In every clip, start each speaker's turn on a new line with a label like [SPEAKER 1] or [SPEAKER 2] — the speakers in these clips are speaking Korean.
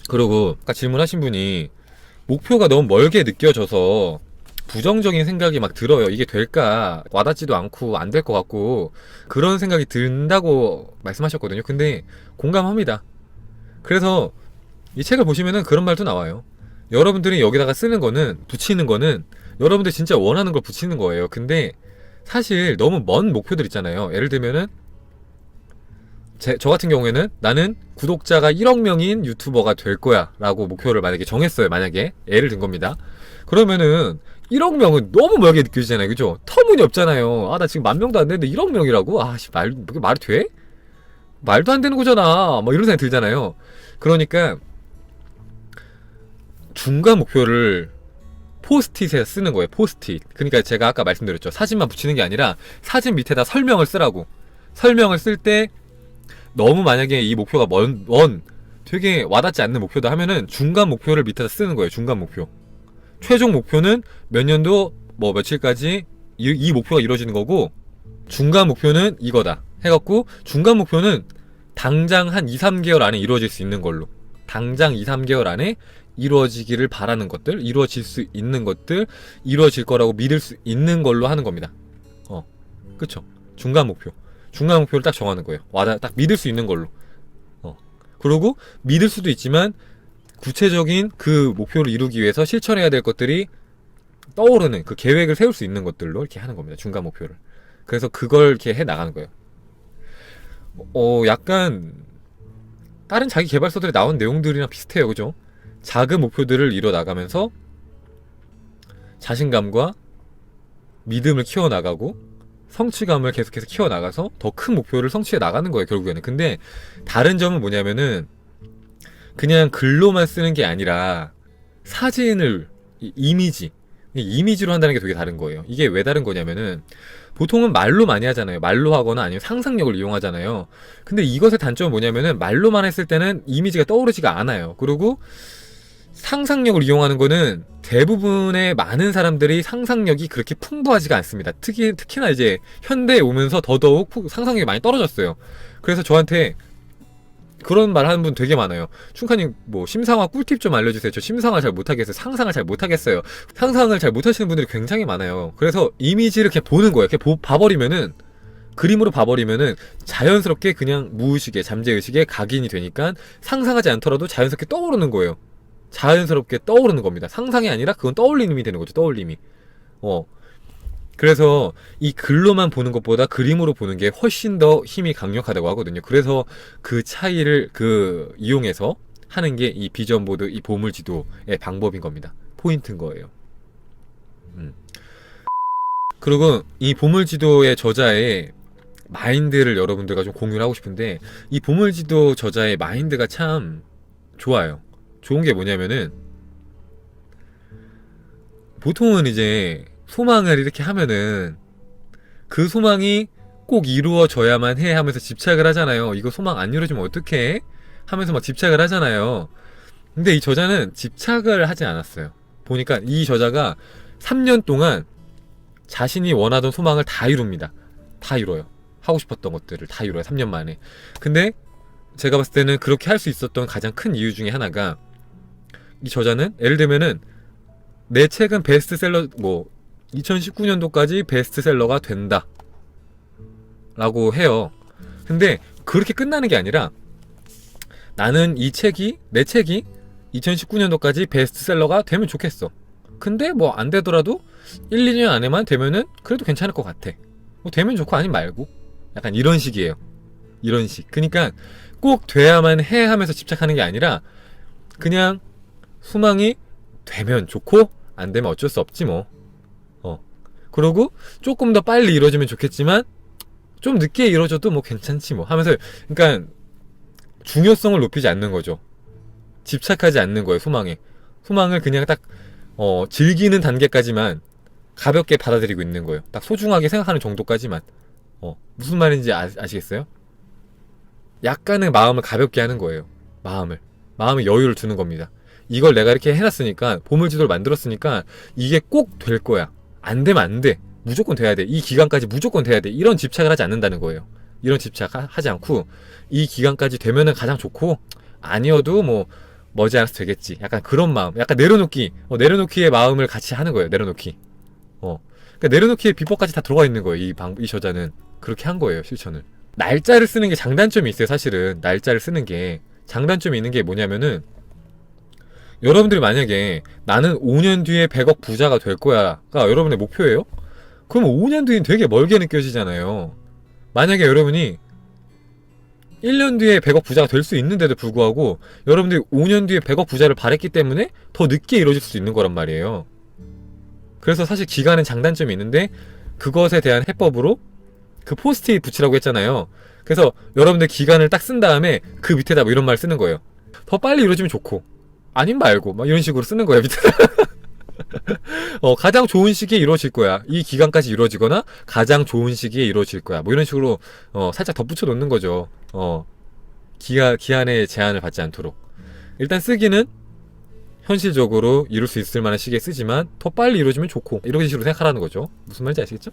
[SPEAKER 1] 그리고 아까 질문하신 분이 목표가 너무 멀게 느껴져서 부정적인 생각이 막 들어요. 이게 될까? 와닿지도 않고 안 될 것 같고 그런 생각이 든다고 말씀하셨거든요. 근데 공감합니다. 그래서 이 책을 보시면은 그런 말도 나와요. 여러분들이 여기다가 쓰는 거는, 붙이는 거는 여러분들 진짜 원하는 걸 붙이는 거예요. 근데 사실 너무 먼 목표들 있잖아요. 예를 들면은 저 같은 경우에는 나는 구독자가 1억 명인 유튜버가 될 거야 라고 목표를 만약에 정했어요. 만약에 예를 든 겁니다. 그러면은 1억 명은 너무 멀게 느껴지잖아요. 그죠? 터무니없잖아요. 아, 나 지금 10,000명도 안 되는데 1억 명이라고? 아, 그게 말이 돼? 말도 안 되는 거잖아. 뭐 이런 생각이 들잖아요. 그러니까 중간 목표를 포스트잇에 쓰는 거예요. 포스트잇. 그러니까 제가 아까 말씀드렸죠. 사진만 붙이는 게 아니라 사진 밑에다 설명을 쓰라고. 설명을 쓸 때 너무 만약에 이 목표가 되게 와닿지 않는 목표다 하면은 중간 목표를 밑에다 쓰는 거예요. 중간 목표. 최종 목표는 몇 년도 뭐 며칠까지 이 목표가 이루어지는 거고, 중간 목표는 이거다 해갖고 중간 목표는 당장 한 2, 3개월 안에 이루어질 수 있는 걸로, 당장 2, 3개월 안에 이루어지기를 바라는 것들, 이루어질 수 있는 것들, 이루어질 거라고 믿을 수 있는 걸로 하는 겁니다. 그쵸? 중간 목표. 중간 목표를 딱 정하는 거예요. 딱 믿을 수 있는 걸로. 그리고 믿을 수도 있지만 구체적인 그 목표를 이루기 위해서 실천해야 될 것들이 떠오르는 그 계획을 세울 수 있는 것들로 이렇게 하는 겁니다. 중간 목표를. 그래서 그걸 이렇게 해 나가는 거예요. 약간 다른 자기 개발서들에 나온 내용들이랑 비슷해요. 그죠? 작은 목표들을 이뤄 나가면서 자신감과 믿음을 키워 나가고 성취감을 계속해서 키워 나가서 더 큰 목표를 성취해 나가는 거예요. 결국에는. 근데 다른 점은 뭐냐면은 그냥 글로만 쓰는 게 아니라 사진을, 이미지로 한다는 게 되게 다른 거예요. 이게 왜 다른 거냐면은 보통은 말로 많이 하잖아요. 말로 하거나 아니면 상상력을 이용하잖아요. 근데 이것의 단점은 뭐냐면은 말로만 했을 때는 이미지가 떠오르지가 않아요. 그리고 상상력을 이용하는 거는 대부분의 많은 사람들이 상상력이 그렇게 풍부하지가 않습니다. 특히나 이제 현대에 오면서 더더욱 상상력이 많이 떨어졌어요. 그래서 저한테 그런 말 하는 분 되게 많아요. 춘카님 뭐 심상화 꿀팁 좀 알려주세요. 저 심상화 잘 못하겠어요. 상상을 잘 못하겠어요. 상상을 잘 못하시는 분들이 굉장히 많아요. 그래서 이미지를 이렇게 보는 거예요. 이렇게 봐버리면은, 그림으로 봐버리면은 자연스럽게 그냥 무의식에, 잠재의식에 각인이 되니까 상상하지 않더라도 자연스럽게 떠오르는 거예요. 자연스럽게 떠오르는 겁니다. 상상이 아니라 그건 떠올림이 되는 거죠. 떠올림이. 그래서 이 글로만 보는 것보다 그림으로 보는 게 훨씬 더 힘이 강력하다고 하거든요. 그래서 그 차이를 이용해서 하는 게 이 비전보드, 이 보물지도의 방법인 겁니다. 포인트인 거예요. 그리고 이 보물지도의 저자의 마인드를 여러분들과 좀 공유를 하고 싶은데, 이 보물지도 저자의 마인드가 참 좋아요. 좋은 게 뭐냐면은, 보통은 이제 소망을 이렇게 하면은 그 소망이 꼭 이루어져야만 해 하면서 집착을 하잖아요. 이거 소망 안 이루어지면 어떡해? 하면서 막 집착을 하잖아요. 근데 이 저자는 집착을 하지 않았어요. 보니까 이 저자가 3년 동안 자신이 원하던 소망을 다 이룹니다. 다 이뤄요. 하고 싶었던 것들을 다 이뤄요. 3년 만에. 근데 제가 봤을 때는 그렇게 할 수 있었던 가장 큰 이유 중에 하나가, 이 저자는 예를 들면은 내 책은 베스트셀러, 2019년도까지 베스트셀러가 된다 라고 해요. 근데 그렇게 끝나는 게 아니라, 나는 내 책이 2019년도까지 베스트셀러가 되면 좋겠어. 근데 뭐 안 되더라도 1, 2년 안에만 되면은 그래도 괜찮을 것 같아. 뭐 되면 좋고 아니면 말고. 약간 이런 식이에요. 이런 식. 그러니까 꼭 돼야만 해 하면서 집착하는 게 아니라, 그냥 소망이 되면 좋고 안 되면 어쩔 수 없지 뭐. 그러고 조금 더 빨리 이루어지면 좋겠지만 좀 늦게 이루어져도 뭐 괜찮지 뭐 하면서, 그러니까 중요성을 높이지 않는 거죠. 집착하지 않는 거예요. 소망을 그냥 딱 즐기는 단계까지만 가볍게 받아들이고 있는 거예요. 딱 소중하게 생각하는 정도까지만. 무슨 말인지 아시겠어요? 약간의 마음을 가볍게 하는 거예요. 마음의 여유를 두는 겁니다. 이걸 내가 이렇게 해놨으니까, 보물지도를 만들었으니까 이게 꼭 될 거야. 안 되면 안 돼. 무조건 돼야 돼. 이 기간까지 무조건 돼야 돼. 이런 집착을 하지 않는다는 거예요. 이런 집착 하지 않고, 이 기간까지 되면은 가장 좋고, 아니어도 머지않아서 되겠지. 약간 그런 마음. 약간 내려놓기의 마음을 같이 하는 거예요. 내려놓기. 그러니까 내려놓기의 비법까지 다 들어가 있는 거예요. 이 저자는. 그렇게 한 거예요. 실천을. 날짜를 쓰는 게 장단점이 있어요. 사실은. 날짜를 쓰는 게. 장단점이 있는 게 뭐냐면은, 여러분들이 만약에 나는 5년 뒤에 100억 부자가 될 거야가 여러분의 목표예요? 그럼 5년 뒤엔 되게 멀게 느껴지잖아요. 만약에 여러분이 1년 뒤에 100억 부자가 될 수 있는데도 불구하고 여러분들이 5년 뒤에 100억 부자를 바랬기 때문에 더 늦게 이루어질 수 있는 거란 말이에요. 그래서 사실 기간은 장단점이 있는데 그것에 대한 해법으로 그 포스트잇 붙이라고 했잖아요. 그래서 여러분들 기간을 딱 쓴 다음에 그 밑에다 뭐 이런 말 쓰는 거예요. 더 빨리 이루어지면 좋고 아님 말고 막 이런 식으로 쓰는 거예요. 밑에다. 가장 좋은 시기에 이루어질 거야. 이 기간까지 이루어지거나 가장 좋은 시기에 이루어질 거야. 뭐 이런 식으로 살짝 덧붙여 놓는 거죠. 기한의 제한을 받지 않도록. 일단 쓰기는 현실적으로 이룰 수 있을 만한 시기에 쓰지만 더 빨리 이루어지면 좋고 이런 식으로 생각하라는 거죠. 무슨 말인지 아시겠죠?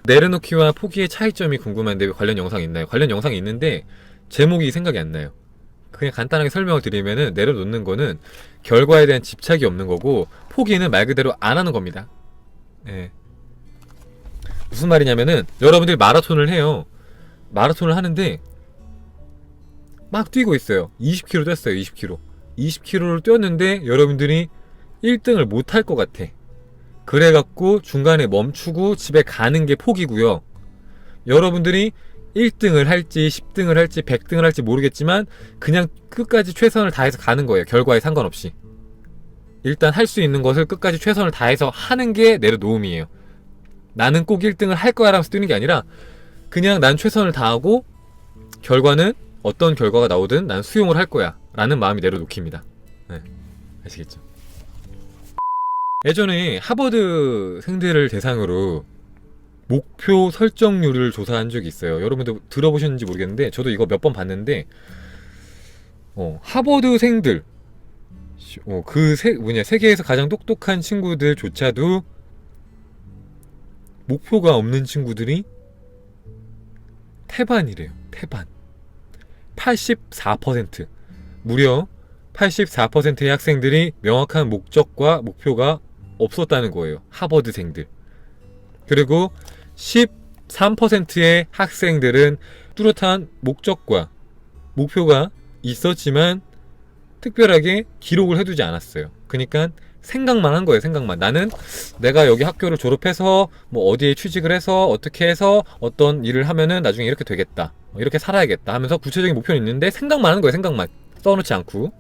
[SPEAKER 1] 내려놓기와 포기의 차이점이 궁금한데 관련 영상이 있나요? 관련 영상이 있는데 제목이 생각이 안 나요. 그냥 간단하게 설명을 드리면은 내려놓는 거는 결과에 대한 집착이 없는 거고 포기는 말 그대로 안 하는 겁니다. 예. 무슨 말이냐면은 여러분들이 마라톤을 해요. 마라톤을 하는데 막 뛰고 있어요. 20km 뛰었어요. 20km. 20km를 뛰었는데 여러분들이 1등을 못 할 것 같아. 그래갖고 중간에 멈추고 집에 가는 게 포기고요. 여러분들이 1등을 할지 10등을 할지 100등을 할지 모르겠지만 그냥 끝까지 최선을 다해서 가는 거예요. 결과에 상관없이. 일단 할 수 있는 것을 끝까지 최선을 다해서 하는 게 내려놓음이에요. 나는 꼭 1등을 할 거야 라면서 뛰는 게 아니라 그냥 난 최선을 다하고 결과는 어떤 결과가 나오든 난 수용을 할 거야 라는 마음이 내려놓기입니다. 네, 아시겠죠? 예전에 하버드생들을 대상으로 목표 설정률을 조사한 적이 있어요. 여러분들 들어보셨는지 모르겠는데 저도 이거 몇 번 봤는데 하버드생들 세계에서 가장 똑똑한 친구들조차도 목표가 없는 친구들이 태반이래요. 태반. 84%. 무려 84%의 학생들이 명확한 목적과 목표가 없었다는 거예요. 하버드생들. 그리고 13%의 학생들은 뚜렷한 목적과 목표가 있었지만 특별하게 기록을 해두지 않았어요. 그러니까 생각만 한 거예요. 생각만. 나는 내가 여기 학교를 졸업해서 뭐 어디에 취직을 해서 어떻게 해서 어떤 일을 하면은 나중에 이렇게 되겠다. 이렇게 살아야겠다 하면서 구체적인 목표는 있는데 생각만 하는 거예요. 생각만. 써놓지 않고.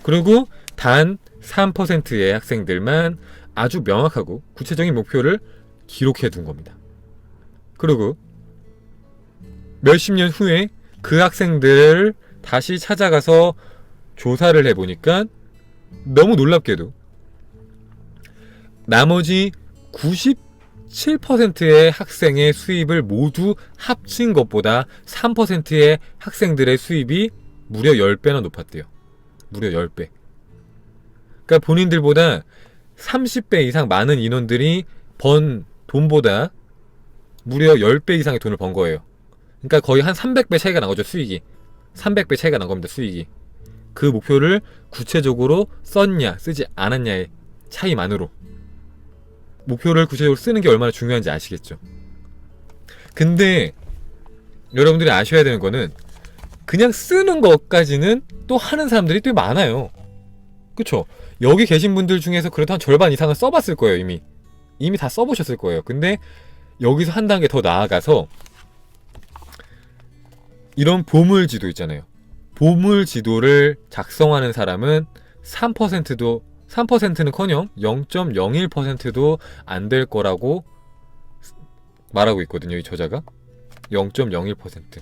[SPEAKER 1] 그리고 단 3%의 학생들만 아주 명확하고 구체적인 목표를 기록해 둔 겁니다. 그리고 몇십 년 후에 그 학생들을 다시 찾아가서 조사를 해보니까 너무 놀랍게도 나머지 97%의 학생의 수입을 모두 합친 것보다 3%의 학생들의 수입이 무려 10배나 높았대요. 무려 10배. 그러니까 본인들보다 30배 이상 많은 인원들이 번 돈보다 무려 10배 이상의 돈을 번 거예요. 그러니까 거의 한 300배 차이가 난 거죠. 수익이. 300배 차이가 난 겁니다. 수익이. 그 목표를 구체적으로 썼냐 쓰지 않았냐의 차이만으로 목표를 구체적으로 쓰는 게 얼마나 중요한지 아시겠죠? 근데 여러분들이 아셔야 되는 거는 그냥 쓰는 것까지는 또 하는 사람들이 또 많아요. 그쵸? 여기 계신 분들 중에서 그래도 한 절반 이상은 써봤을 거예요. 이미 다 써보셨을 거예요. 근데 여기서 한 단계 더 나아가서 이런 보물지도 있잖아요. 보물지도를 작성하는 사람은 3%는커녕 0.01%도 안 될 거라고 말하고 있거든요. 이 저자가 0.01%.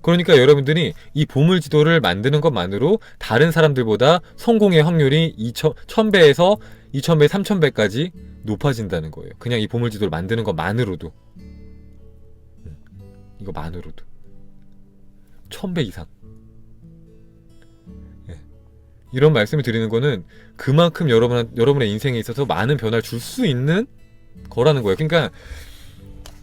[SPEAKER 1] 그러니까 여러분들이 이 보물지도를 만드는 것만으로 다른 사람들보다 성공의 확률이 1000배에서 2000배, 3000배까지 높아진다는 거예요. 그냥 이 보물지도를 만드는 것만으로도. 이거만으로도 1000배 이상. 이런 말씀을 드리는 거는 그만큼 여러분의 인생에 있어서 많은 변화를 줄 수 있는 거라는 거예요. 그러니까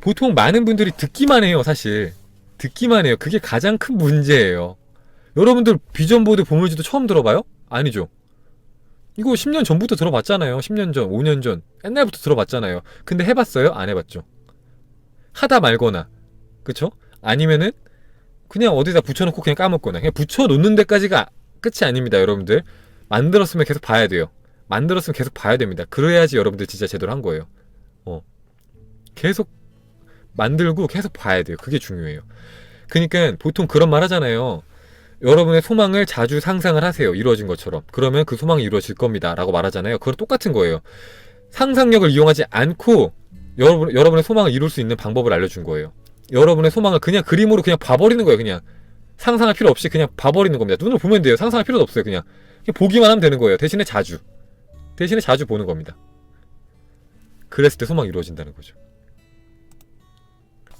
[SPEAKER 1] 보통 많은 분들이 듣기만 해요. 사실 듣기만 해요. 그게 가장 큰 문제예요. 여러분들 비전보드 보물지도 처음 들어봐요? 아니죠. 이거 10년 전부터 들어봤잖아요. 10년 전, 5년 전. 옛날부터 들어봤잖아요. 근데 해봤어요? 안 해봤죠. 하다 말거나, 그쵸? 아니면은 그냥 어디다 붙여놓고 그냥 까먹거나, 그냥 붙여놓는 데까지가 끝이 아닙니다, 여러분들. 만들었으면 계속 봐야 돼요. 만들었으면 계속 봐야 됩니다. 그래야지 여러분들 진짜 제대로 한 거예요. 계속 만들고 계속 봐야 돼요. 그게 중요해요. 그러니까 보통 그런 말 하잖아요. 여러분의 소망을 자주 상상을 하세요. 이루어진 것처럼. 그러면 그 소망이 이루어질 겁니다. 라고 말하잖아요. 그거 똑같은 거예요. 상상력을 이용하지 않고 여러분의 소망을 이룰 수 있는 방법을 알려준 거예요. 여러분의 소망을 그냥 그림으로 그냥 봐버리는 거예요. 그냥 상상할 필요 없이 그냥 봐버리는 겁니다. 눈으로 보면 돼요. 상상할 필요도 없어요. 그냥 보기만 하면 되는 거예요. 대신에 자주 보는 겁니다. 그랬을 때 소망이 이루어진다는 거죠.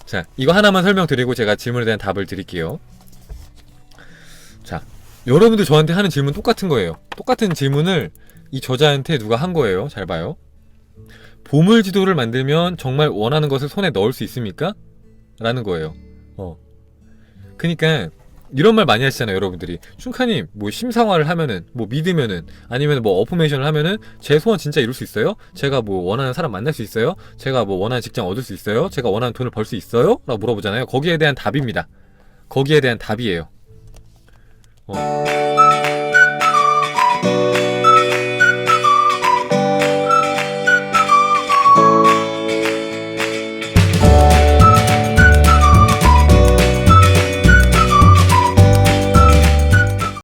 [SPEAKER 1] 자, 이거 하나만 설명드리고 제가 질문에 대한 답을 드릴게요. 자, 여러분들 저한테 하는 질문 똑같은 거예요. 똑같은 질문을 이 저자한테 누가 한 거예요. 잘 봐요. 보물지도를 만들면 정말 원하는 것을 손에 넣을 수 있습니까? 라는 거예요. 그니까 이런 말 많이 하시잖아요, 여러분들이. 슌카님, 뭐 심상화를 하면은, 뭐 믿으면은, 아니면 뭐 어포메이션을 하면은 제 소원 진짜 이룰 수 있어요? 제가 뭐 원하는 사람 만날 수 있어요? 제가 뭐 원하는 직장 얻을 수 있어요? 제가 원하는 돈을 벌 수 있어요? 라고 물어보잖아요. 거기에 대한 답입니다. 거기에 대한 답이에요.